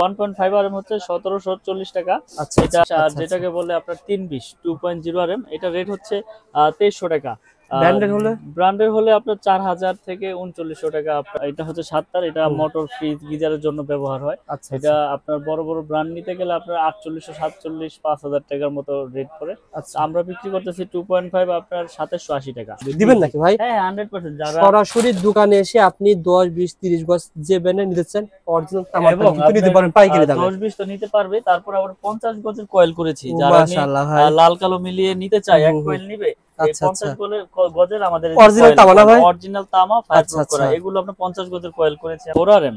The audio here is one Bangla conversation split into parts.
1.5 আরএম হচ্ছে 1740 টাকা। আচ্ছা এটা আচ্ছা আচ্ছা যেটাকে বলে আপনার 320 2.0 আরএম, এটা রেট হচ্ছে 2300 টাকা। ব্র্যান্ডের হলে ব্র্যান্ডের হলে আপনার 4000 থেকে 3900 টাকা। এটা হচ্ছে 7 তার, এটা মোটর, ফ্রিজ, গিজারের জন্য ব্যবহার হয়। আচ্ছা এটা আচ্ছা আপনার বড় বড় ব্র্যান্ড নিতে গেলে আপনার 4800 47 5000 টাকার মতো রেট পড়ে। আচ্ছা আমরা বিক্রি করতেছি 2.5 আপনার 2780 টাকা। দিবেন নাকি ভাই? হ্যাঁ 100%। যারা সরাসরি দোকানে এসে আপনি 10 20 30 গজ যে ব্র্যান্ডের নিতে চান অরিজিনাল তামাটা এবং কিন্তু নিতে পারবেন পাইকারি দামে। 10-20 তো নিতে পারবে। তারপর আবার 50 গজের কয়েল করেছি, যারা মাশাআল্লাহ ভাই। লাল কালো মিলিয়ে নিতে চায় এক কয়েল নিবে। এই আচ্ছা আচ্ছা 50 গজের আমাদের অরিজিনাল তামা না ভাই? অরিজিনাল তামা আচ্ছা ফায়ারপ্রুফ করা, আচ্ছা এগুলো আমরা 50 গজের কয়েল করেছি। 4RM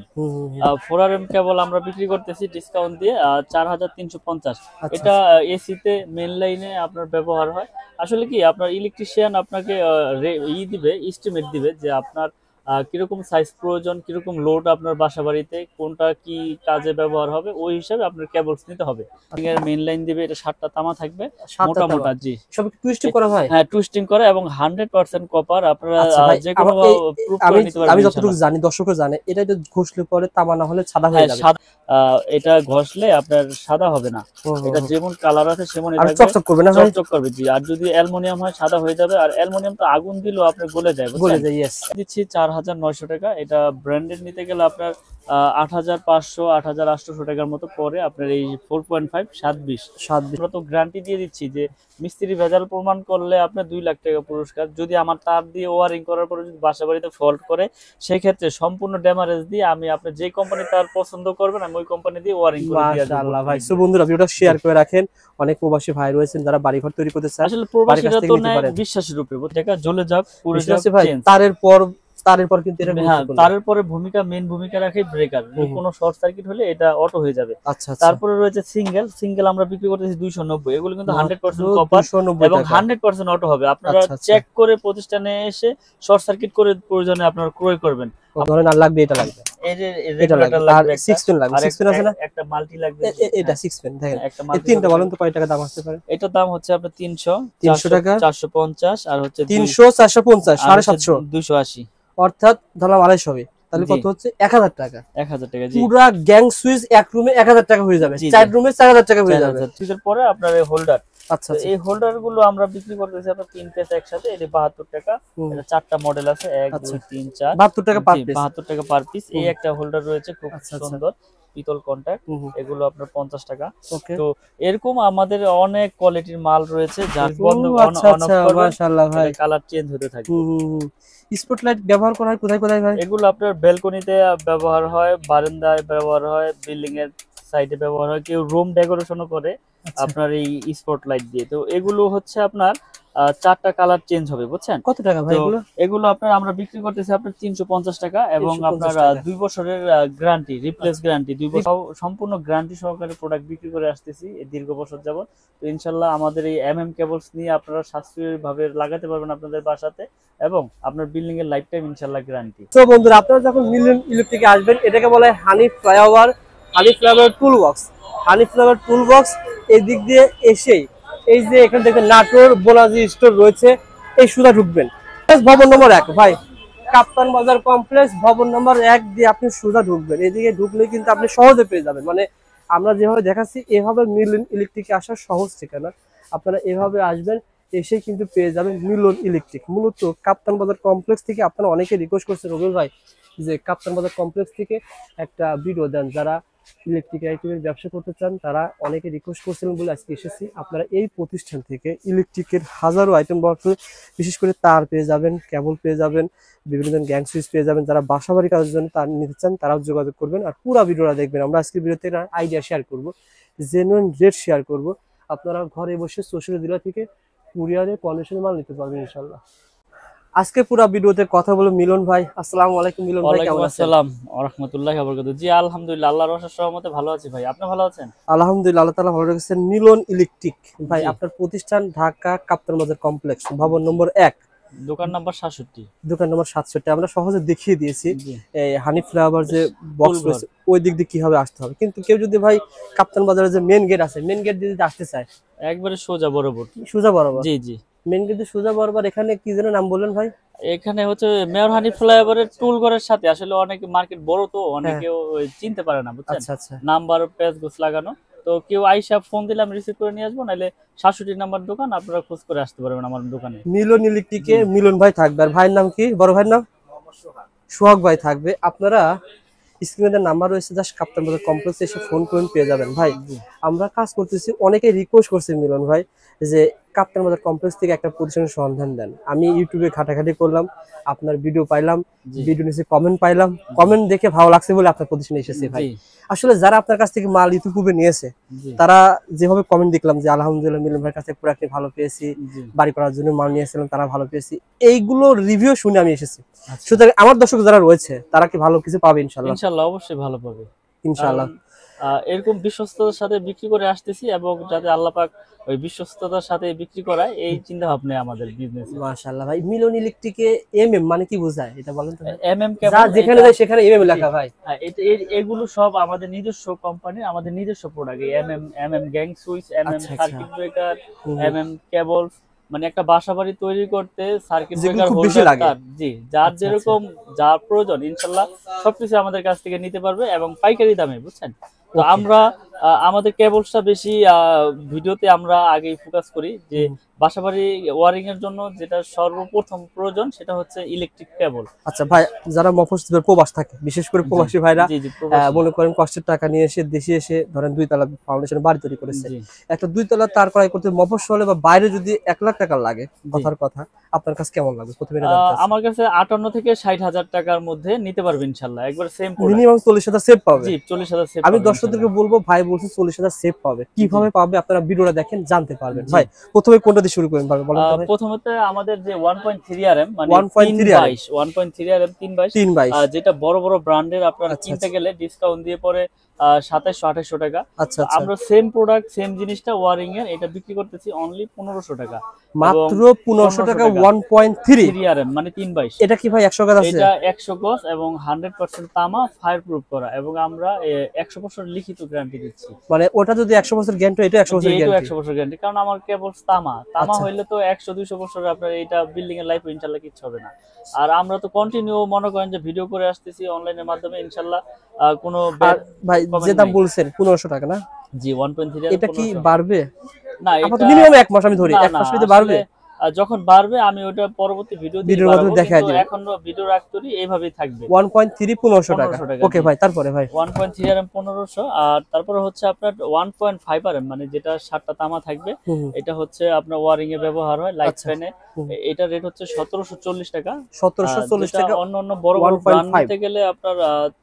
4RM কেবল আমরা বিক্রি করতেছি ডিসকাউন্ট দিয়ে 4350। আচ্ছা এটা এসিতে মেইন লাইনে আপনার ব্যবহার হয়। আসলে কি আপনার ইলেকট্রিশিয়ান আপনাকে দিবে, এস্টিমেট দিবে যে আপনার কিরকম সাইজ প্রয়োজন, কিরকম লোড আপনার বাসা বাড়িতে, কোনটা কি কাজে ব্যবহার হবে, ওই হিসাবে আপনার কেবলস নিতে হবে। মেইন লাইন দিবে, এটা 7টা তামা থাকবে মোটা মোটা। জি, সব টুইস্টিং করা হয়। হ্যাঁ টুইস্টিং করে এবং 100% কপার। আপনারা আচ্ছা ভাই, যে কোনো প্রুফ করে নিতে পারবেন। আমি যতটুকু জানি, দর্শকও জানে, এটা যদি ঘষলে পরে তামা না হলে সাদা হয়ে যাবে। এটা ঘষলে আপনার সাদা হবে না, এটা যেমন কালার আছে সেমনই থাকবে, চকচক করবে না ভাই? চকচক করবে। জি, আর যদি অ্যালুমিনিয়াম হয় সাদা হয়ে যাবে, আর অ্যালুমিনিয়াম তো আগুন দিলেও আপনার গলে যায়, গলে যায়। ইয়েস, দিচ্ছি 4900 টাকা। এটা ব্র্যান্ডেড নিতে গেলে আপনার 8500 8800 টাকার মতো পরে আপনার এই 4.5 720। আমরা তো গ্যারান্টি দিয়ে দিচ্ছি যে মিস্ত্রি ভেজাল প্রমাণ করলে আপনার 2 লাখ টাকা পুরস্কার। যদি আমার তার দিয়ে ওয়ারিং করার পরে যদি বাসা বাড়িতে ফল্ট করে, সেই ক্ষেত্রে সম্পূর্ণ ড্যামারেজ দিয়ে আমি আপনি যে কোম্পানি তার পছন্দ করবেন আমি ওই কোম্পানি দিয়ে ওয়ারিং করে দিয়ে দেব। মাশাআল্লাহ ভাই। সো বন্ধুরা, ভিডিওটা শেয়ার করে রাখেন। অনেক প্রবাসী ভাই রয়েছেন যারা বাড়িঘর তৈরি করতে চান। আসলে প্রবাসীরা তো নেয় বিশ্বাসের উপরে, টাকা জ্বলে যাক পুরো যাক ভাই। তারের পর কিন্তু এটা তারের পরে মেইন ভূমিকা রাখে ব্রেকার। কোনো শর্ট সার্কিট হলে এটা অটো হয়ে যাবে। আচ্ছা, তারপরে রয়েছে সিঙ্গেল আমরা বিক্রি করতেছি 290। এগুলো কিন্তু 100% কপার এবং 100% অটো হবে। আপনারা চেক করে প্রতিষ্ঠানে এসে শর্ট সার্কিট করে প্রয়োজনে আপনারা ক্রয় করবেন। ধরেন আর লাগবে, এটা লাগবে, এই যে রেগুলেটর লাগবে, 6 পিন লাগবে, 6 পিন আছে না, একটা মাল্টি লাগবে, এটা 6 পিন। দেখেন এই তিনটা বলেন তো কয় টাকা দাম আসতে পারে? এটার দাম হচ্ছে আপনার 300 টাকা, 450, আর হচ্ছে 300 450 750 280, অর্থাৎ ধরলাম 250 হবে। তাহলে কত হচ্ছে? 1000 টাকা। 1000 টাকা। জি, পুরো গ্যাং সুইচ এক রুমে 1000 টাকা হয়ে যাবে, 4 রুমে 4000 টাকা হয়ে যাবে। এর পরে আপনার এই হোল্ডার, আচ্ছা এই হোল্ডার গুলো আমরা বিক্রি করতেছি আপনার 3 পিস একসাথে। এটা 72 টাকা। এটা 4টা মডেল আছে, 1 2 3 4। 72 টাকা পার পিস। 72 টাকা পার পিস। এই একটা হোল্ডার রয়েছে খুব সুন্দর পিতল কন্টাক্ট, এগুলো আপনার 50 টাকা। তো এরকম আমাদের অনেক কোয়ালিটির মাল রয়েছে, যার বন্ধ অন অফ করবে মাশাআল্লাহ ভাই, কালার চেঞ্জ হতে থাকে। স্পটলাইট ব্যবহার করা হয় কোথায় কোথায় ভাই? এগুলো আপনার ব্যালকনিতে ব্যবহার হয়, বারান্দায় ব্যবহার হয়, বিল্ডিং এর সাইডে ব্যবহার হয়, কেউ রুম ডেকোরেশনও করে আপনার এই স্পটলাইট দিয়ে। তো এগুলো হচ্ছে আপনার 4টা কালার চেঞ্জ হবে, বুঝছেন? কত টাকা ভাই এগুলো? এগুলো আপনার আমরা বিক্রি করতেছি আপনার 350 টাকা এবং আপনার 2 বছরের গ্যারান্টি, রিপ্লেস গ্যারান্টি 2 বছর সম্পূর্ণ গ্যারান্টি সহকারে প্রোডাক্ট বিক্রি করে আসতেছি এই দীর্ঘ বছর যাবত। তো ইনশাআল্লাহ আমাদের এই কেবলস নিয়ে আপনারা সাশ্রয়ী ভাবে লাগাতে পারবেন আপনাদের বাসাতে এবং আপনার বিল্ডিং এর লাইফ টাইম ইনশাআল্লাহ গ্যারান্টি। তো বন্ধুরা, আপনারা যখন মিলিয়ন ইলেকট্রিকে আসবেন, এটাকে বলা হয় হানি ফ্লাইওভার টুল বক্স। হানি ফ্লাইওভার টুল বক্স এই দিক দিয়ে এসেই এই যে এখানে দেখবেন নাটোর বোলাজি স্টোর রয়েছে, এই সুদা ঢুকবেন ভবন নম্বর 1 ভাই, কাপ্তান বাজার কমপ্লেক্স ভবন নম্বর 1 দিয়ে আপনি সুদা ঢুকবেন। এদিকে ঢুকলে কিন্তু আপনি সহজে পেয়ে যাবেন। মানে আমরা যেভাবে দেখাচ্ছি এভাবে মিলিয়ন ইলেকট্রিকে আসার সহজ ঠিকানা। আপনারা এভাবে আসবেন, এসে কিন্তু পেয়ে যাবেন মিলন ইলেকট্রিক। মূলত কাপ্তান বাজার কমপ্লেক্স থেকে আপনারা অনেকে রিকোয়েস্ট করছে রবিউল ভাই যে কাপ্তান বাজার কমপ্লেক্স থেকে একটা ভিডিও দেন। যারা ইলেকট্রিক আইটেমের ব্যবসা করতে চান তারা অনেকে রিকোয়েস্ট করছিলেন বলে আজকে এসেছি। আপনারা এই প্রতিষ্ঠান থেকে ইলেকট্রিকের হাজারো আইটেম বক্স, বিশেষ করে তার পেয়ে যাবেন, কেবল পেয়ে যাবেন, বিভিন্ন ধরনের গ্যাং সুইচ পেয়ে যাবেন। যারা বাসা বাড়ি কাজের জন্য তার নিতে চান তারাও যোগাযোগ করবেন। আর পুরো ভিডিওটা দেখবেন। আমরা আজকে ভিডিওতে আইডিয়া শেয়ার করব, জেনুইন রেট শেয়ার করব। আপনারা ঘরে বসে সোশ্যাল মিডিয়া থেকে কুরিয়ারে কন্ডিশনে মাল নিতে পারবেন ইনশাআল্লাহ। আজকে পুরো ভিডিওতে কথা বলে মিলন ভাই। আসসালামু আলাইকুম মিলন ভাই, কেমন আছেন? আসসালাম ওয়া রাহমাতুল্লাহি ওয়া বারাকাতুহু। জি আলহামদুলিল্লাহ, আল্লাহর অশেষ রহমতে ভালো আছি ভাই। আপনি ভালো আছেন? আলহামদুলিল্লাহ, আল্লাহ তাআলা ভালো রেখেছেন। মিলন ইলেকট্রিক ভাই, আপনার প্রতিষ্ঠান ঢাকা কাপ্তান বাজার কমপ্লেক্স ভবন নম্বর 1, দোকান নাম্বার 67। দোকান নম্বর 67 আমরা সহজে দেখিয়ে দিয়েছি। এই হানি ফ্লাইওভার যে বক্স রয়েছে ওই দিক দিয়ে কিভাবে আসতে হবে। কিন্তু কেউ যদি ভাই কাপ্তান বাজারে যে মেইন গেট আছে, মেইন গেট দিয়ে আসতে চায়, একবারে সোজা বরাবর। সোজা বরাবর? জি জি, মেন গেটে সোজা বরাবর এখানে কি যেন নাম বললেন ভাই? এখানে হচ্ছে মেয়র হানি ফ্লাইওভারের টুল ঘরের সাথে, আসলে অনেকে মার্কেট বড় তো অনেকেও চিনতে পারে না বুঝছেন, আচ্ছা আচ্ছা। নাম্বার পেজ গোছ লাগানো। তো কেউ আইসা ফোন দিলে আমি রিসিভ করে নিয়ে আসবো, নাহলে 67 নাম্বার দোকান, আপনারা খোঁজ করে আসতে পারবেন আমার দোকানে। মিলন ইলেকট্রিকে মিলন ভাই থাকবে, আর ভাইয়ের নাম কি, বড় ভাইয়ের নাম? সোহাগ ভাই থাকবে। আপনারা স্ক্রিনে নাম্বার রয়েছে, জাস্ট কাপ্তান বাজার কমপ্লেক্সে এসে ফোন করে পেয়ে যাবেন। ভাই আমরা কাজ করতেছি, অনেকে রিকোয়েস্ট করছে মিলন ভাই যে কাপ্তান বাজার কমপ্লেক্স থেকে একটা প্রতিষ্ঠানের সন্ধান দেন। আমি ইউটিউবে ঘাটাঘাটি করলাম, আপনার ভিডিও পাইলাম, ভিডিও নিচে কমেন্ট পাইলাম, কমেন্ট দেখে ভালো লাগছে বলে আপনার প্রতিষ্ঠানে এসেছে। ভাই আসলে যারা আপনার কাছ থেকে মাল ইউটিউবে নিয়েছে তারা যেভাবে কমেন্ট দেখলাম যে আলহামদুলিল্লাহ মিলন ভাইয়ের কাছে প্রোডাক্ট ভালো পেয়েছি, বাড়ি করার জন্য মাল নিয়েছিলাম তারা ভালো পেয়েছি, এইগুলো রিভিউ শুনে আমি এসেছি। সুতরাং আমার দর্শক যারা রয়েছে তারা কি ভালো কিছু পাবে? ইনশাআল্লাহ ইনশাআল্লাহ অবশ্যই ভালো পাবে ইনশাআল্লাহ। এরকম বিশ্বস্ততার সাথে বিক্রি করে আসতেছি, এবং যাতে আল্লাহ পাক ওই বিশ্বস্ততার সাথে বিক্রি করায় এই চিন্তা ভাবনা আমাদের বিজনেস। মাশাআল্লাহ ভাই, মিলন ইলেকট্রিকে এমএম মানে কি বোঝায় এটা বলেন তো? এমএম যা যেখানে যায় সেখানে এমএম লেখা ভাই। এগুলো সব আমাদের নিজস্ব কোম্পানি, আমাদের নিজস্ব product. MM gang switch, MM circuit breaker, MM কেবল, মানে একটা বাসাবাড়ি তৈরি করতে সার্কিট ব্রেকার হোল্ডার তার, জি যার যেরকম যা প্রয়োজন ইনশাআল্লাহ সবকিছু আমাদের কাছ থেকে নিতে পারবে, এবং পাইকারি দামে বুঝছেন। তো আমরা আমাদের কেবলসটা বেশি ভিডিওতে আমরা আগেই ফোকাস করি যে বাসাবাড়ি ওয়ারিং এর জন্য যেটা সর্বপ্রথম প্রয়োজন সেটা হচ্ছে ইলেকট্রিক কেবল। আচ্ছা ভাই, যারা মফস্বলের প্রবাস থাকে, বিশেষ করে প্রবাসী ভাইরা মনে করেন কষ্টের টাকা নিয়ে এসে দেশে এসে ধরেন 2 তলা ফাউন্ডেশন বাড়ি তৈরি করেছে, একটা 2 তলা তার ক্রয় করতে মফস্বলে বা বাইরে যদি 1 লাখ টাকা লাগে, কথার কথা আপনার কাছে কেমন লাগবে? প্রথমে আমার কাছে 58 থেকে 60,000 টাকার মধ্যে নিতে পারবে ইনশাআল্লাহ, একবার সেম প্রোডাক্ট মিনিমাম 40,000 সেভ পাবে। জি 40,000 সেভ। আমি দর্শকদেরকে বলবো ভাই বলছে 40,000 সেভ পাবে, কিভাবে পাবে আপনারা ভিডিওটা দেখেন জানতে পারবেন। ভাই প্রথমে কোনটা দিয়ে শুরু করেন ভাই বলেন তো? প্রথমতে আমাদের যে 1.3 আরএম মানে 1.3 আরএম 322 যেটা বড় বড় ব্র্যান্ডের আপনারা কিনতে গেলে ডিসকাউন্ট দিয়ে পরে 2700-2800 টাকা। আচ্ছা আমরা সেম প্রোডাক্ট সেম জিনিসটা ওয়ারিং এর এটা বিক্রি করতেছি অনলি 1500 টাকা, মাত্র 1500 টাকা। 1.3 আরএম মানে 322। এটা কি ভাই 100 গজ আছে? এটা 100 গজ এবং 100% তামা ফায়ার প্রুফ করা, এবং আমরা 100% লিখিত গ্যারান্টি দিচ্ছি। মানে ওটা যদি 100 বছর গ্যারান্টি, এটা 100 বছর গ্যারান্টি। 100 বছর গ্যারান্টি, কারণ আমার কেবল তামা হইলে তো 100-200 বছর আপনার এটা বিল্ডিং এর লাইফ ইনশাআল্লাহ কিছু হবে না। আর আমরা তো কন্টিনিউ মনে করেন যে ভিডিও করে আসতেছি অনলাইনের মাধ্যমে ইনশাআল্লাহ কোনো ভাই যে দাম বলছেন 1500 টাকা না? জি 1.3 এটা কি বাড়বে? না এটা মিনিমাম 1 মাস আমি ধরি, 1 মাস ভিতরে বাড়বে। যখন বাড়বে আমি ওটা পরবর্তী ভিডিওর মধ্যে দেখাই দিব, এখন ভিডিও রাখতরি এইভাবেই থাকবে। 1.3 1500 টাকা। ওকে ভাই, তারপরে ভাই 1.3 আরএম 1500, আর তারপরে হচ্ছে আপনার 1.5 আরএম মানে যেটা 7টা তামা থাকবে, এটা হচ্ছে আপনার ওয়ারিং এ ব্যবহার হয় লাইট ফ্যানে। এটা রেট হচ্ছে 1740 টাকা। 1740 টাকা। অন্য বড় বড় ব্র্যান্ড নিতে গেলে আপনার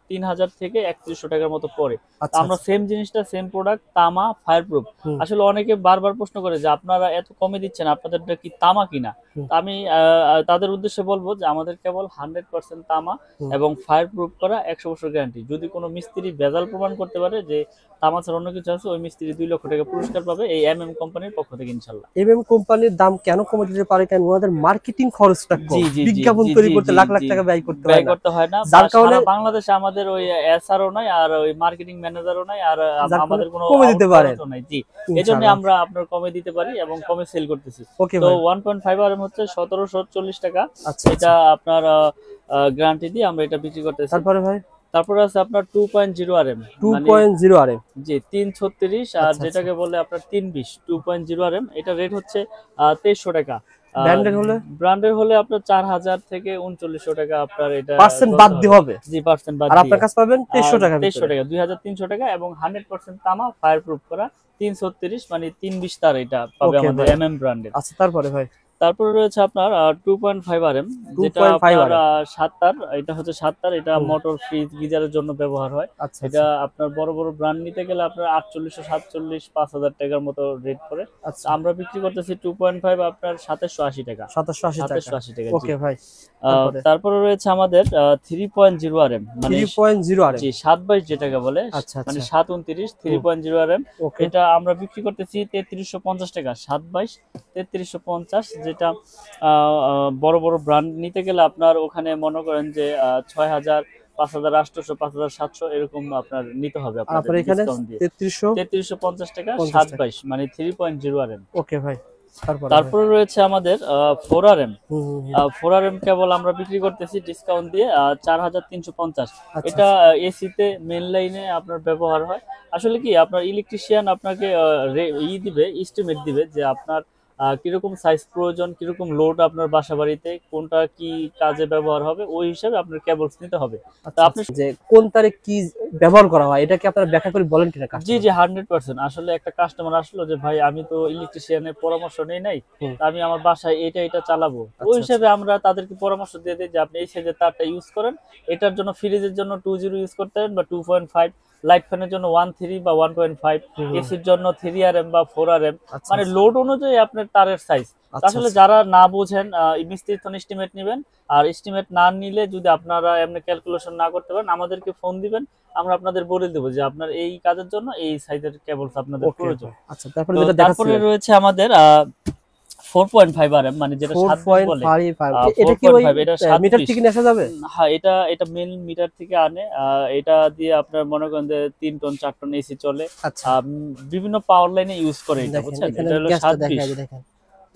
3000 থেকে 3100 টাকার মতো পড়ে। আমরা সেম জিনিসটা সেম প্রোডাক্ট তামা ফায়ার প্রুফ। আসলে অনেকে বারবার প্রশ্ন করে যে আপনারা এত কমে দিচ্ছেন, আপনাদেরটা কি তামা কিনা? আমি তাদের উদ্দেশ্যে বলবো যে আমাদের কেবল 100% তামা এবং ফায়ার প্রুফ করা 100 বছর গ্যারান্টি। যদি কোনো মিস্ত্রি ভেজাল প্রমাণ করতে পারে যে তামা ছাড়া অন্য কিছু আছে, ওই মিস্ত্রি 2 লক্ষ টাকা পুরস্কার পাবে এই এমএম কোম্পানির পক্ষ থেকে ইনশাআল্লাহ। এমএম কোম্পানির দাম কেন কমে দিতে পারে? কারণ ওনাদের মার্কেটিং খরচটা কম, বিজ্ঞাপন তৈরি করতে লাখ লাখ টাকা ব্যয় করতে হয় না, যার কারণে বাংলাদেশে আমাদের ওই এসআরও নাই, আর ওই মার্কেটিং ম্যানেজারও নাই, আর আমাদের কোনো কমে দিতে পারে নাই। জি এজন্য আমরা আপনার কমে দিতে পারি এবং কমে সেল করতেছি। তো 1.5 আরএম হচ্ছে 1740 টাকা। এটা আপনার গ্যারান্টি দিয়ে আমরা এটা বিক্রি করতেছি। তারপরে আছে আপনার 2.0 আরএম 2.0 আরএম জি 336, আর যেটাকে বলে আপনার 320 2.0 আরএম। এটা রেট হচ্ছে 2300 টাকা। ব্র্যান্ডের হলে আপনার 4000 থেকে 3900 টাকা আপনার এটা পার্সেন্ট বাদ দিতে হবে। জি পার্সেন্ট বাদ, আর আপনার কাছে পাবেন 2300 টাকা 2300 টাকা এবং 100% তামা ফায়ার প্রুফ করা 336 মানে 320 তার এটা পাবে আমাদের এমএম ব্র্যান্ডের। আচ্ছা তারপরে ভাই তারপরে রয়েছে আপনার 2.5 আরএম যেটা আপনার 7 তার, এটা হচ্ছে 7 তার। এটা মোটর ফ্রিজ গিজারের জন্য ব্যবহার হয়। এটা আপনার বড় বড় ব্র্যান্ড নিতে গেলে আপনার 4847 5000 টাকার মতো রেট পড়ে। আমরা বিক্রি করতেছি 2.5 আপনার 2780 টাকা। 2780 টাকা। ওকে ভাই। তারপরে রয়েছে আমাদের 3.0 আরএম মানে 3.0 আরএম জি 722 যেটাকে বলে, মানে 729 3.0 আরএম। এটা আমরা বিক্রি করতেছি 3350 টাকা। 722 3350, যেটা বড় বড় ব্র্যান্ড নিতে গেলে আপনার ওখানে মনে করেন যে 6000 5800 5700 এরকম আপনার নিতে হবে আপনাদের ডিসকাউন্ট দিয়ে। 3350 টাকা 722 মানে 3.0 আরএম। ওকে ভাই তারপরে রয়েছে আমাদের 4RM। হুম, হুম, হুম। 4RM কেবল আমরা বিক্রি করতেছি ডিসকাউন্ট দিয়ে 4350। আচ্ছা, এটা এসিতে মেন লাইনে আপনার ব্যবহার হয়। আসলে কি আপনার ইলেকট্রিশিয়ান আপনাকে দিবে, এস্টিমেট দিবে যে আপনার কিরকম সাইজ প্রয়োজন, কিরকম লোড আপনার বাসা বাড়িতে, কোনটা কি কাজে ব্যবহার হবে, ওই হিসাবে আপনার কেবলস নিতে হবে। তা আচ্ছা, আপনি আচ্ছা। যে কোন তারিখ কি ব্যবহার করা হয় এটা কি আপনারা ব্যাখ্যা করে বলেন কিনা জি কাস্টমার? জি 100%। আসলে একটা কাস্টমার আসলো যে ভাই আমি তো ইলেকট্রিশিয়ানের পরামর্শ নেই নাই, হুম। তা আমি আমার বাসায় এটা চালাবো, ওই আচ্ছা, আচ্ছা। হিসাবে আমরা তাদেরকে পরামর্শ দিয়ে দিই যে আপনি এই সাইজের তারটা ইউজ করেন। এটার জন্য ফ্রিজের জন্য 20 ইউজ করতে পারেন বা 2.5, লাইট ফ্যানের জন্য 13 বা 1.5, হুম, হুম। এসির জন্য 3RM বা 4RM। আচ্ছা, মানে আচ্ছা। লোড অনুযায়ী আপনার তারের সাইজ। আচ্ছা, আসলে আচ্ছা। যারা না বোঝেন মিস্ত্রি তো এস্টিমেট নেবেন, আর এস্টিমেট না নিলে যদি আপনারা এমনি ক্যালকুলেশন না করতে পারেন আমাদেরকে ফোন দিবেন, আমরা আপনাদের বলে দেবো যে আপনার এই কাজের জন্য এই সাইজের কেবলস আপনাদের ওকে, প্রয়োজন। ওকে। আচ্ছা, তারপরে তো যেটা তারপরে দেখাচ্ছিলেন রয়েছে আমাদের 4.5RM, মানে যেটা 720 বলে। 4.55 এটা কি ওই 4.5 এটা মিটার 720। থেকে নিয়ে আসা যাবে? হ্যাঁ, এটা মেন মিটার থেকে আনে। এটা দিয়ে আপনার মনে করেন যে 3 টন 4 টন এসি চলে। আচ্ছা। বিভিন্ন পাওয়ার লাইনে ইউজ করে এটা, দেখেন বুঝছেন? এখানে এটা হলো গ্যাসটা দেখা 720। যায়, দেখেন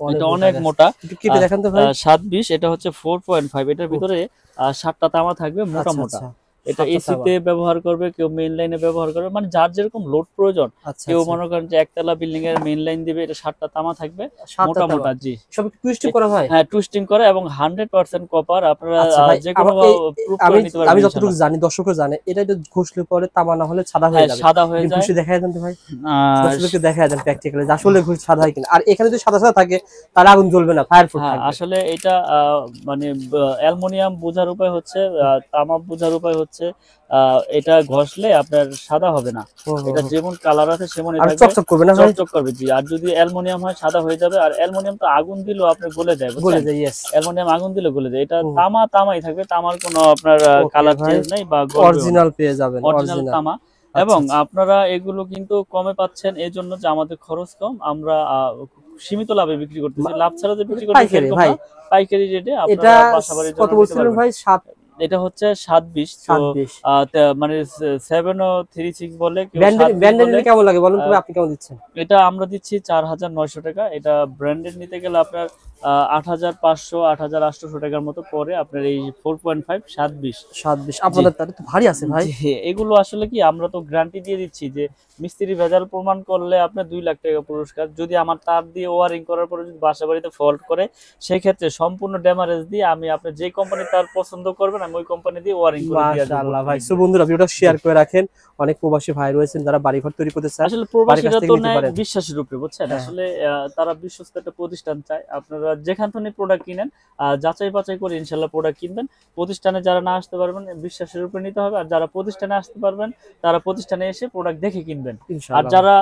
অনেক এটা মোটা অনেক গ্যাস। মোটা। একটু কেটে দেখান তো ভাই। 720, এটা হচ্ছে 4.5। এটার উফ, ভিতরে 7টা তামা থাকবে, মোটা আচ্ছা, মোটা। আচ্ছা। এটা 7টা তাওয়া। এসিতে ব্যবহার করবে, কেউ মেইন লাইনে ব্যবহার করবে, মানে যার যেরকম লোড প্রয়োজন। আচ্ছা, কেউ আচ্ছা। মনে করেন যে একতলা বিল্ডিং এর মেইন লাইন দিবে, এটা 7টা তামা থাকবে, 7টা মোটা তাওয়া। মোটা। জি, সব একটু টুইস্ট করা ভাই? হ্যাঁ, টুইস্টিং করে এবং 100% কপার। আপনারা আচ্ছা ভাই, যে কোনো প্রুফ করে আমি নিতে পারবেন আমি যতটুকু ইনশাআল্লাহ। জানি, দর্শকও জানে, এটা একটু ঘষলে পরে তামা না হলে সাদা হয়ে হ্যাঁ, যাবে। সাদা হয়ে একটু যায়। ঘষে দেখায় দেন তো ভাই। আর দর্শককে দেখায় দেন প্র্যাকটিক্যালি যে আসলে ঘুষ সাদা হয় কিনা। আর এখানে যদি সাদা সাদা থাকে তাহলে আগুন জ্বলবে না, ফায়ার প্রুফ হ্যাঁ, থাকবে। আসলে এটা মানে অ্যালুমিনিয়াম বোঝার উপায় হচ্ছে, তামা বোঝার উপায় হচ্ছে এটা ঘষলে আপনার সাদা হবে না। হুম, হুম, এটা হুম। যেমন কালার আছে সেমনই আর থাকবে, চকচক করবে না ভাই? চকচক করবে। জি, আর যদি অ্যালুমিনিয়াম হয় সাদা হয়ে যাবে। আর অ্যালুমিনিয়াম তো আগুন দিলেও আপনার গলে যায়, গলে বুঝছেন? যায়, ইয়েস। অ্যালুমিনিয়াম আগুন দিলে গলে যায়। এটা হুম। তামাই থাকবে, তামার কোনো আপনার ওকে কালার ভাই, চেঞ্জ নাই বা গলবেও না। অরিজিনাল পেয়ে যাবেন, অরিজিনাল অরিজিনাল। তামা। আচ্ছা, এবং আচ্ছা। আপনারা এগুলো কিন্তু কমে পাচ্ছেন এই জন্য যে আমাদের খরচ কম, আমরা সীমিত লাভে বিক্রি করতেছি। লাভ ছাড়া যে বিক্রি করতেছি পাইকারি এরকম ভাই? না, পাইকারি রেটে এটা আপনারা বাসা বাড়ির জন্য কত নিতে বলছিলেন পারবেন। ভাই? 7, এটা হচ্ছে 720। তো 720। মানে 736 বলে, কেউ ব্র্যান্ডেড 720 ব্র্যান্ডেড বলে। নিলে কেমন লাগে বলুন তো আহ, ভাই, আপনি কেমন দিচ্ছেন? এটা আমরা দিচ্ছি 4900 টাকা। এটা ব্র্যান্ডেড নিতে গেলে আপনার 8500 8800 টাকার মতো পরে আপনার এই 4.5 720। 720 জি আপনাদের তাহলে তো ভারী আছে ভাই। জি, এগুলো আসলে কি আমরা তো গ্যারান্টি দিয়ে দিচ্ছি যে মিস্ত্রি ভেজাল প্রমাণ করলে আপনার 2 লাখ টাকা পুরস্কার। যদি আমার তার দিয়ে ওয়ারিং করার পরে যদি বাসা বাড়িতে ফল্ট করে, সেই ক্ষেত্রে সম্পূর্ণ ড্যামারেজ দিয়ে আমি আপনার যে কোম্পানি তার পছন্দ করবেন আমি ওই কোম্পানি দিয়ে ওয়ারিং করে দিয়ে আসবো। মাশাআল্লাহ ভাই। সো বন্ধুরা ভিডিওটা শেয়ার করে রাখেন। অনেক প্রবাসী ভাই রয়েছেন যারা বাড়িঘর তৈরি করতে চান, আসলে বাড়ির কাছ প্রবাসীরা থেকে তো নিতে নেয় পারেন। বিশ্বাসের উপরে, বুঝছেন? হ্যাঁ। আসলে তারা বিশ্বস্ত একটা প্রতিষ্ঠান চায়। আপনারা যেখান থেকে প্রোডাক্ট কিনেন যাচাই বাছাই করে ইনশাল্লাহ প্রোডাক্ট কিনবেন। প্রতিষ্ঠানে যারা না আসতে পারবেন বিশ্বাসের উপরে নিতে হবে, আর যারা প্রতিষ্ঠানে আসতে পারবেন তারা প্রতিষ্ঠানে এসে প্রোডাক্ট দেখে কিনবেন। আর ইনশাআল্লাহ। যারা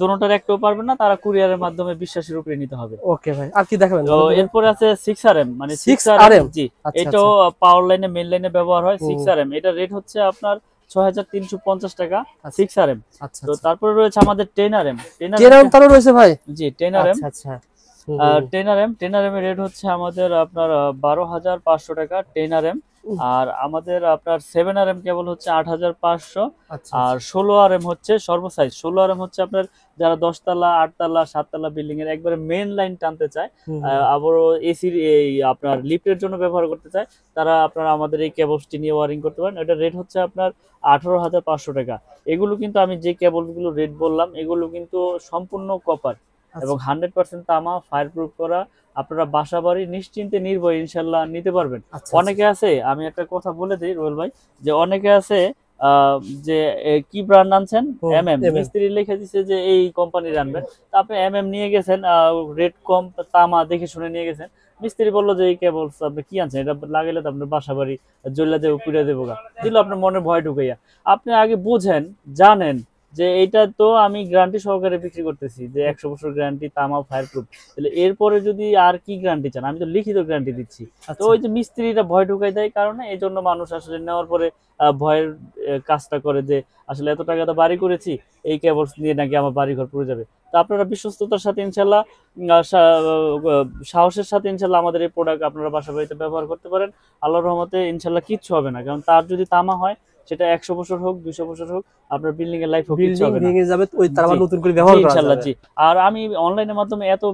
দোনোটার একটাও পারবেন না তারা কুরিয়ারের মাধ্যমে বিশ্বাসের উপরে নিতে হবে। ওকে ভাই, আর কি দেখাবেন তো বলুন তো ভাই? এরপরে আছে 6RM, মানে 6RM? 6RM। জি, আচ্ছা, এটাও আচ্ছা। পাওয়ার লাইনে মেইন লাইনে ব্যবহার হয়। হুম। 6RM এটা রেট হচ্ছে আপনার 6350 টাকা। আচ্ছা, 6RM। আচ্ছা, তো আচ্ছা। তারপরে রয়েছে আমাদের 10RM। 10 তারও রয়েছে ভাই? জি 10RM। আচ্ছা, আচ্ছা। হুম, হুম, হুম। 10RM এর রেট হচ্ছে আমাদের আপনার 12,500 টাকা 10RM। উহ, আর আমাদের আপনার 7RM কেবল হচ্ছে 8,500। আচ্ছা, আর আচ্ছা। 16RM হচ্ছে সর্বসাইজ। 16RM হচ্ছে আপনার যারা 10 তলা 8 তলা 7 তলা বিল্ডিং এর একবারে মেন লাইন টানতে চায়, হুম, হুম, হুম। আবারও এসির এই আপনার লিফটের জন্য ব্যবহার করতে চায়, তারা আপনারা আমাদের এই কেবলসটি নিয়ে ওয়ারিং করতে পারেন। এটা রেট হচ্ছে আপনার 18,500 টাকা। এগুলো কিন্তু আমি যে কেবলগুলো রেট বললাম এগুলো কিন্তু সম্পূর্ণ কপার এবং আচ্ছা, 100% তামা, ফায়ার প্রুফ করা। আপনারা বাসা বাড়ি নিশ্চিন্তে নির্ভয়ে ইনশাল্লাহ নিতে পারবেন। আচ্ছা, অনেকে আছে, আমি একটা কথা বলে দিই রোয়েল ভাই, যে অনেকে আছে যে কি ব্র্যান্ড আনছেন, হুম, এমএম, MM। মিস্ত্রি লিখে দিচ্ছে যে এই কোম্পানির আনবেন, তা আপনি এমএম নিয়ে গেছেন, রেট কম, তামা দেখে শুনে নিয়ে গেছেন। মিস্ত্রি বললো যে এই কেবল আপনি কি আনছেন, এটা লাগাইলে তো আপনার বাসা বাড়ি জ্বলে দেবো, পুড়ে দেবো গা, দিল আপনার মনে ভয় ঢুকাইয়া। আপনি আগে বুঝেন, জানেন যে এটা তো আমি গ্যারান্টি সহকারে বিক্রি করতেছি যে 100 বছর গ্যারান্টি, তামা, ফায়ার প্রুফ, তাহলে এরপরে যদি আর কি গ্যারান্টি চান, আমি তো লিখিত গ্যারান্টি দিচ্ছি। তো আচ্ছা। ওই যে মিস্ত্রিরা ভয় ঢুকাই দেয় কারণে এই জন্য মানুষ আসলে নেওয়ার পরে ভয়ের কাজটা করে যে আসলে এত টাকা তো বাড়ি করেছি, এই কেবলস নিয়ে নাকি আমার বাড়ি ঘর পুড়ে যাবে। তো আপনারা বিশ্বস্ততার সাথে ইনশাল্লাহ সাহসের সাথে ইনশাল্লাহ আমাদের এই প্রোডাক্ট আপনারা বাসা বাড়িতে ব্যবহার করতে পারেন। আল্লাহর রহমতে ইনশাল্লাহ কিচ্ছু হবে না, কারণ তার যদি তামা হয় সেটা 100 বছর হোক 200 বছর হোক আপনার বিল্ডিং এর লাইফ হোক কিছু বিল্ডিং হবে না। ভেঙে যাবে ওই তার আবার জি, নতুন করে ব্যবহার জি, করা ইনশাআল্লাহ, যাবে। জি। আর আমি অনলাইনের মাধ্যমে এত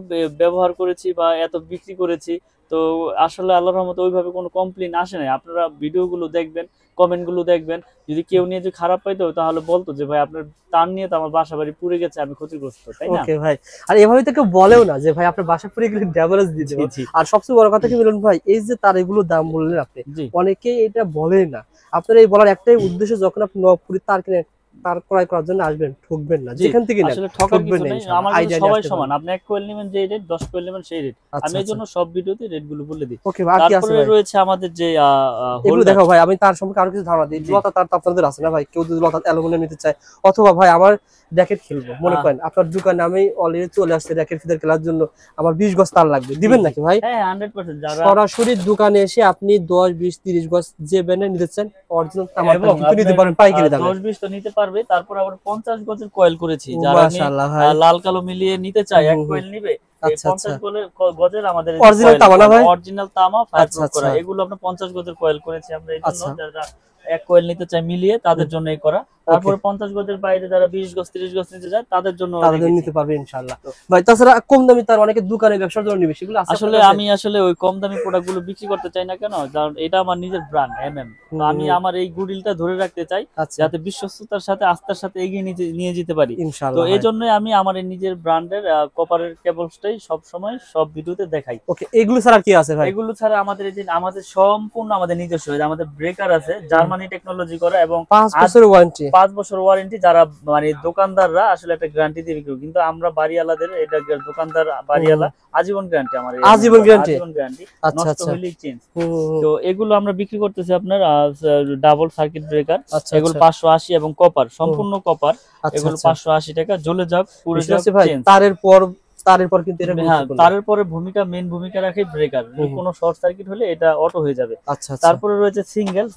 ব্যবহার করেছি বা এত বিক্রি করেছি, তো আসলে আল্লাহর রহমতে ওইভাবে কোনো কমপ্লেইন আসে নাই। আপনারা ভিডিওগুলো দেখবেন, কমেন্ট গুলো দেখবেন, যদি কেউ নিয়ে যদি খারাপ পাইতো তাহলে বলতো যে ভাই আপনার তার নিয়ে তো আমার বাসা বাড়ি পুড়ে গেছে, আমি ক্ষতিগ্রস্ত, তাই না? ওকে ভাই, আর এভাবে তো কেউ বলেও না যে ভাই আপনার বাসা পুরো গেলে ড্যামেজ দিয়ে জি, দেবো। জি, আর সবচেয়ে বড় কথা কি বলুন ভাই, এই যে তার এগুলো দাম বললেন আপনি, জি। অনেকেই এটা বলেন না। আপনার এই বলার একটাই উদ্দেশ্য, যখন আপনি নবপুরি তার কিনে তার ক্রয় করার জন্য আসবেন, ঠকবেন না, জি, যেখান থেকে নেন আসলে ঠকার ঠকবেন কিছু না নেই। ইনশাআল্লাহ। আমার কাছে আইডিয়া নিয়ে সবাই আসতে সমান। পারবেন। আপনি 1 কোয়েল নেবেন যেই রেট, 10 কোয়েল নেবেন সেই রেট। আচ্ছা আমি এই আচ্ছা, জন্য সব ভিডিওতে রেট গুলো বলে দিই। ওকে ভাই, আর কি আছে তারপরে ভাই? রয়েছে আমাদের যে এগুলো হোল্ডার। দেখাও ভাই, আমি তার সম্পর্কে আরো কিছু ধারণা দিই। জি। লতা তার তো আপনাদের আছে না ভাই? কেউ যদি লতা অ্যালুমিনিয়াম নিতে চায়, অথবা ভাই আমার র‍্যাকেট খেলবো, মনে করেন আপনার দোকানে আমি অলরেডি চলে আসছে র‍্যাকেট ফিদার খেলার জন্য, আমার 20 গজ তার লাগবে, দিবেন নাকি ভাই? হ্যাঁ, 100% যারা সরাসরি দোকানে এসে আপনি 10 20 30 গজ যে ব্র্যান্ডের নিতে চান, অরিজিনাল তামার এবং কিন্তু নিতে পারেন পাইকারি দামে। 10-20 তো নিতে পারবে। তারপর আবার 50 গজের কয়েল করেছি। ও যারা মাশাআল্লাহ ভাই, লাল কালো মিলিয়ে নিতে চায়, এক হুম, হুম। কয়েল নিবে। এই আচ্ছা 50 আচ্ছা, গজের আমাদের অরিজিনাল তামা না ভাই? অরিজিনাল তামা ফায়ার আচ্ছা প্রুফ করা। আচ্ছা, এগুলো আমরা 50 গজের কয়েল করেছি আমরা এই জন্য, আচ্ছা, যারা এক কয়েল নিতে চায় মিলিয়ে তাদের জন্য এই করা। ওকে, তারপরে 50 গজের বাইরে যারা 20 গজ 30 গজ নিতে চায় তাদের জন্য তাদের রেখেছি। নিতে পারবে ইনশাআল্লাহ ভাই। তাছাড়া কম দামি তার অনেকে দোকানে ব্যবসার জন্য নিবে, সেগুলো আছে আসলে আপনার কাছে? আমি আসলে ওই কম দামি প্রোডাক্ট গুলো বিক্রি করতে চাই না। কেন? কারণ এটা আমার নিজের ব্র্যান্ড এমএম। তো আমি আমার এই গুডউইলটা ধরে রাখতে চাই, আচ্ছা, যাতে বিশ্বস্ততার সাথে আস্থার সাথে এগিয়ে নিয়ে যেতে পারি। তো ইনশাআল্লাহ এই ভাই। জন্যই আমি আমার এই নিজের ব্র্যান্ডের কপারের কেবলসটাই সব সময় সব ভিডিওতে দেখাই। ওকে, এগুলো ছাড়া আর কি আছে ভাই? এগুলো ছাড়া আমাদের এই যে আমাদের সম্পূর্ণ আমাদের নিজস্ব, এই যে আমাদের ব্রেকার আছে জার্মানি টেকনোলজি করা, এবং 5 বছরের ওয়ারেন্টি। 5 বছর ওয়ারেন্টি। যারা মানে দোকানদাররা আসলে একটা গ্যারান্টি দিয়ে বিক্রি করে, কিন্তু আমরা বাড়িওয়ালাদের এটা দোকানদার বাড়িওয়ালা আজীবন গ্যারান্টি। আমার এই আজীবন গ্যারান্টি? আজীবন গ্যারান্টি, আচ্ছা নষ্ট আচ্ছা, হইলেই চেঞ্জ। হুম, তো এগুলো আমরা বিক্রি করতেছি আপনার ডাবল সার্কিট ব্রেকার, আচ্ছা এগুলো আচ্ছা, 580 এবং কপার, সম্পূর্ণ কপার, আচ্ছা এগুলো আচ্ছা, 580 টাকা। জ্বলে যাক পুড়ে বুঝতে যাক পারছি ভাই। চেঞ্জ। তারের পর কিন্তু এটা হ্যাঁ, গুরুত্বপূর্ণ। তারের পরে মেইন ভূমিকা রাখে ব্রেকার। হুম, কোনো শর্ট সার্কিট হলে এটা অটো হয়ে যাবে। আচ্ছা আচ্ছা, তারপরে রয়েছে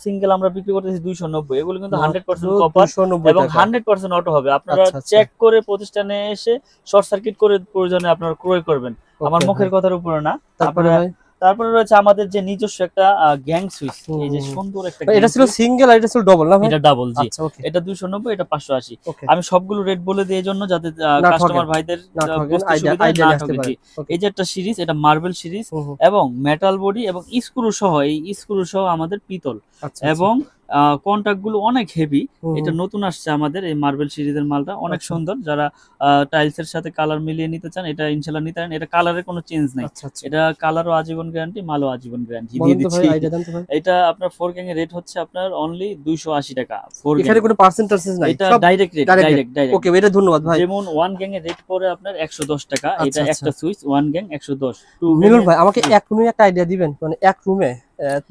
সিঙ্গেল আমরা বিক্রি করতেছি 290। এগুলো কিন্তু 100% কপার 290 এবং টাকা। 100% অটো হবে। আপনারা আচ্ছা আচ্ছা, চেক করে প্রতিষ্ঠানে এসে শর্ট সার্কিট করে প্রয়োজনে আপনারা ক্রয় করবেন, আমার ওকে মুখের ভাই। কথার উপরে না। তারপরে আপনারা ভাই, তারপরে রয়েছে আমাদের যে নিজস্ব একটা গ্যাং সুইচ, এই যে হুম, সুন্দর একটা ভাই, এটা gang ছিল switch। সিঙ্গেল আর এটা ছিল ডাবল না ভাই? এটা ডাবল, জি। আচ্ছা, ওকে এটা 290, এটা 580। ওকে, আমি সবগুলো রেট বলে দিই এই জন্য, যাতে না কাস্টমার ঠকেন, ভাইদের না ঠকেন, বুঝতে আইডিয়া সুবিধা আইডিয়া না নিয়ে আসতে ঠকে, জি। পারেন। ওকে, এই যে একটা সিরিজ, এটা মার্বেল সিরিজ হুম, হুম, এবং মেটাল বডি এবং স্ক্রু সহ, এই স্ক্রু সহ আমাদের পিতল, আচ্ছা এবং কন্টাক্ট গুলো অনেক হেভি। হুম, এটা হুম, নতুন আসছে আমাদের এই মার্বেল সিরিজের মালটা, অনেক আচ্ছা, সুন্দর। যারা টাইলস এর সাথে কালার মিলিয়ে নিতে চান, এটা ইনশাআল্লাহ নিতে পারেন। এটা কালারের কোনো চেঞ্জ নাই। আচ্ছা আচ্ছা, এটা কালারও আজীবন গ্যারান্টি, মালও আজীবন গ্যারান্টি দিয়ে বলেন তো ভাই, দিচ্ছি। আইডিয়া দেন তো ভাই। এটা আপনার 4 গ্যাং এর রেট হচ্ছে আপনার অনলি 280 টাকা 4 গ্যাং। এখানে কোনো পার্সেন্টেজ নাই, এটা সব ডাইরেক্ট রেট, ডাইরেক্ট। ডাইরেক্ট। ওকে, এটা ধন্যবাদ ভাই। যেমন 1 গ্যাং এর রেট পড়ে আপনার 110 টাকা। আচ্ছা এটা আচ্ছা, একটা সুইচ 1 গ্যাং 110। 2 গ্যাং মিলন ভাই, আমাকে এক রুমে একটা আইডিয়া দিবেন, মানে এক রুমে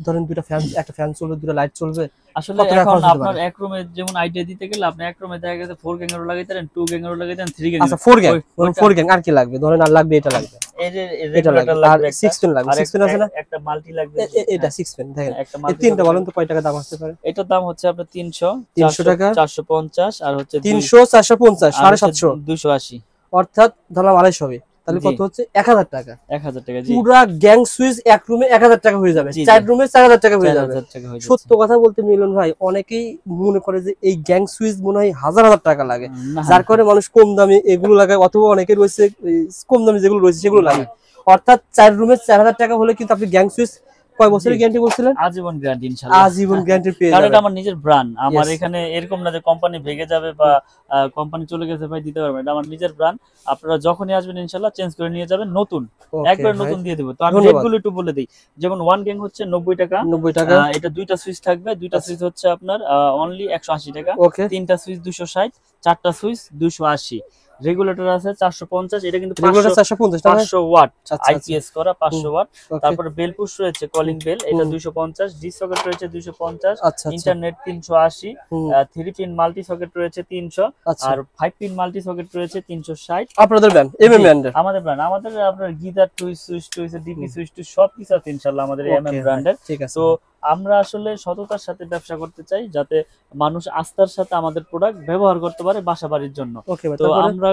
ধরেন দুইটা ফ্যান, একটা ফ্যান চলবে, দুটো লাইট চলবে, আসলে কত টাকা এখন খরচ হতে আপনার পারে? এক রুমে যেমন আইডিয়া দিতে গেলে আপনি এক রুমে দেখা গেছে 4 গ্যাং এরও লাগাইতে পারেন, 2 গ্যাং এরও লাগাইতে পারেন, 3 গ্যাং আচ্ছা, 4 গ্যাং, ধরুন ওইটা 4 গ্যাং আর কি লাগবে? ধরেন আর লাগবে, এটা লাগবে, এই যে এটা লাগবে, রেগুলেটর আর লাগবে একটা, 6 পেন লাগবে, আর 6 পেন আছে না? একটা মাল্টি লাগবে। এটা 6 পেন দেখেন। একটা এই মাল্টি তিনটা বলেন তো কয় টাকা দাম আসতে পারে? এটার দাম হচ্ছে আপনার 300 300 টাকা, 450 আর হচ্ছে 300 450 750, 280, অর্থাৎ ধরলাম 250 হবে, তাহলে জি। কত হচ্ছে? 1000 টাকা। 1000 টাকা, জি। পুরা গ্যাং সুইচ এক রুমে 1000 টাকা হয়ে যাবে, জি, জি। 4 রুমে 4000 টাকা হয়ে যাবে। 4000 টাকা হয়ে যাচ্ছে। সত্য কথা বলতে মিলন ভাই, অনেকেই মনে করে যে এই গ্যাং সুইচ মনে হয় হাজার হাজার টাকা লাগে, না, যার কারণে মানুষ কম দামি এগুলো লাগায়, অথবা অনেকে রয়েছে এই কম দামি যেগুলো রয়েছে সেগুলো লাগে। অর্থাৎ 4 রুমে 4000 টাকা হলে কিন্তু আপনি গ্যাং সুইচ কয় বছরের জি। গ্যারান্টি বলছিলেন? আজীবন গ্যারান্টি ইনশাআল্লাহ। আজীবন গ্যারান্টি পেয়ে কারণ যাবেন। এটা আমার নিজের ব্র্যান্ড। আমার Yes. এখানে এরকম না যে কোম্পানি ভেঙে যাবে বা কোম্পানি চলে গেছে ভাই দিতে পারবেন। এটা আমার নিজের ব্র্যান্ড। আপনারা যখনই আসবেন ইনশাআল্লাহ চেঞ্জ করে নিয়ে যাবেন, নতুন Okay, একবার ভাই, নতুন দিয়ে দেব। তো আমি ধন্যবাদ। রেটগুলো একটু বলে দিই। যেমন 1 গ্যাং হচ্ছে 90 টাকা। 90 টাকা, এটা দুইটা সুইচ থাকবে। দুইটা আচ্ছা। সুইচ হচ্ছে আপনার অনলি 180 টাকা। ওকে, তিনটা সুইচ 260, চারটা সুইচ 280। রেগুলেটর আছে 450। এটা কিন্তু রেগুলার 500 450 টাকা। 500 ওয়াট আচ্ছা, আচ্ছা, আইপিএস করা 500 ওয়াট। ওকে, তারপরে বেল পুশ রয়েছে, কলিং বেল, এটা হুম। 250, ডি সকেট রয়েছে 250, আচ্ছা আচ্ছা, ইন্টারনেট 380, হুম, 3 পিন মাল্টি সকেট রয়েছে 300, আচ্ছা, আর 5 পিন মাল্টি সকেট রয়েছে 360। আপনাদের ব্র্যান্ড এমএম জি, ব্র্যান্ডের। আমাদের ব্র্যান্ড, আমাদের আপনার গিজার টুইস সুইচ টুইস ডিপি সুইচ টুইস সবকিছু আছে ইনশাআল্লাহ আমাদের এমএম ওকে, ব্র্যান্ডের। ঠিক আছে। তো আমরা আসলে সততার সাথে ব্যবসা করতে চাই, যাতে মানুষ আস্থার সাথে আমাদের প্রোডাক্ট ব্যবহার করতে পারে বাসা বাড়ির জন্য। ওকে ভাই, তো তারপরে আমরা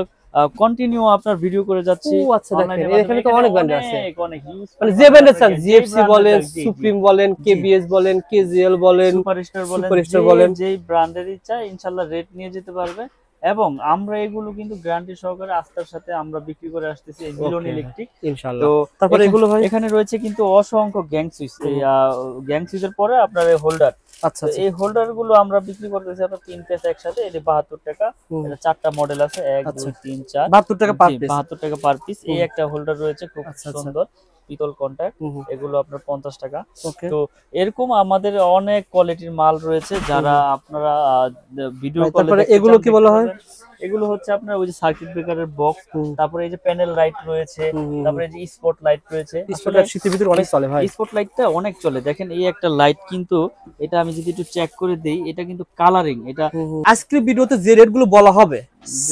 কন্টিনিউ আপনার ভিডিও করে যাচ্ছি। ও আচ্ছা, দেখেন এখানে তো অনেক ব্র্যান্ড আছে, অনেক ইউজ মানে যে ব্র্যান্ড আছে, জিএফসি বলেন, সুপ্রিম বলেন, কেবিএস বলেন, কেজিএল বলেন, সুপারস্টার বলেন, যেই ব্র্যান্ডের ইচ্ছা ইনশাআল্লাহ রেট নিয়ে যেতে পারবে। এবং আমরা এগুলো কিন্তু গ্যারান্টি সহকারে আস্থার সাথে আমরা বিক্রি করে আসতেছি এই মিলন ইলেকট্রিক ইনশাআল্লাহ। তো তারপরে এগুলো ভাই এখানে রয়েছে কিন্তু অসংখ্য গ্যাং সুইচ। এই গ্যাং সুইচের পরে আপনার এই হোল্ডার, আচ্ছা এই হোল্ডার গুলো আমরা বিক্রি করতেছি আপনার 3 পিস একসাথে, এটা 72 টাকা। এটা 4টা মডেল আছে, 1 2 3 4, 72 টাকা পার পিস। 72 টাকা পার পিস। এই একটা হোল্ডার রয়েছে খুব আচ্ছা, সুন্দর পিতল কন্টাক্ট, এগুলো আপনার 50 টাকা। ওকে, তো এরকম আমাদের অনেক কোয়ালিটির মাল রয়েছে যারা আপনারা ভিডিও কলে তারপরে এগুলো কি বলা হয়? এগুলো হচ্ছে আপনার ওই যে সার্কিট ব্রেকারের বক্স, তারপরে এই যে প্যানেল লাইট রয়েছে, তারপরে এই যে স্পট লাইট রয়েছে। স্পট লাইট শীতের ভিতরে অনেক চলে ভাই, স্পট লাইটটা অনেক চলে। দেখেন এই একটা লাইট কিন্তু এটা আমি যদি একটু চেক করে দেই, এটা কিন্তু কালারিং। এটা আজকে ভিডিওতে যে রেট গুলো বলা হবে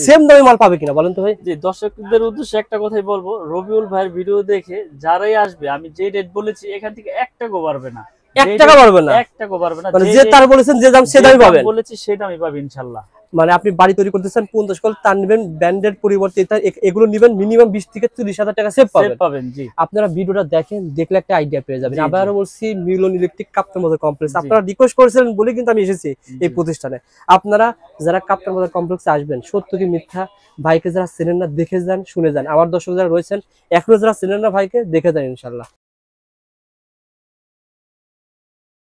সেম দামে মাল পাবে কিনা বলেন তো ভাই? জি, দর্শকদের উদ্দেশ্যে একটা কথাই বলবো, রবিউল ভাইয়ের ভিডিও দেখে যারাই আসবে, আমি যে রেট বলেছি এখান থেকে 1 টাকাও বাড়বে না, 1 টাকা বাড়বে না, 1 টাকাও বাড়বে না। মানে যে তার বলেছেন যে দাম সে দামই পাবেন, বলেছি সেই দামই পাবেন ইনশাআল্লাহ। মানে আপনি বাড়ি তৈরি করতেছেন 50 কল, তার নেবেন ব্র্যান্ডের পরিবর্তে এগুলো নেবেন মিনিমাম 20 থেকে 30,000 টাকা সেভ পাবেন। জি, আপনারা ভিডিওটা দেখেন, দেখলে একটা আইডিয়া পেয়ে যাবেন। আবারও বলছি, মিলন ইলেকট্রিক কাপ্তান বাজার কমপ্লেক্স। আপনারা রিকোয়েস্ট করেছিলেন বলে কিন্তু আমি এসেছি এই প্রতিষ্ঠানে। আপনারা যারা কাপ্তান বাজার কমপ্লেক্সে আসবেন, সত্য কি মিথ্যা ভাইকে যারা চেনেন না দেখে যান, শুনে যান। আমার দর্শক যারা রয়েছেন এখনো যারা চেনেন না ভাইকে, দেখে যান ইনশাআল্লাহ।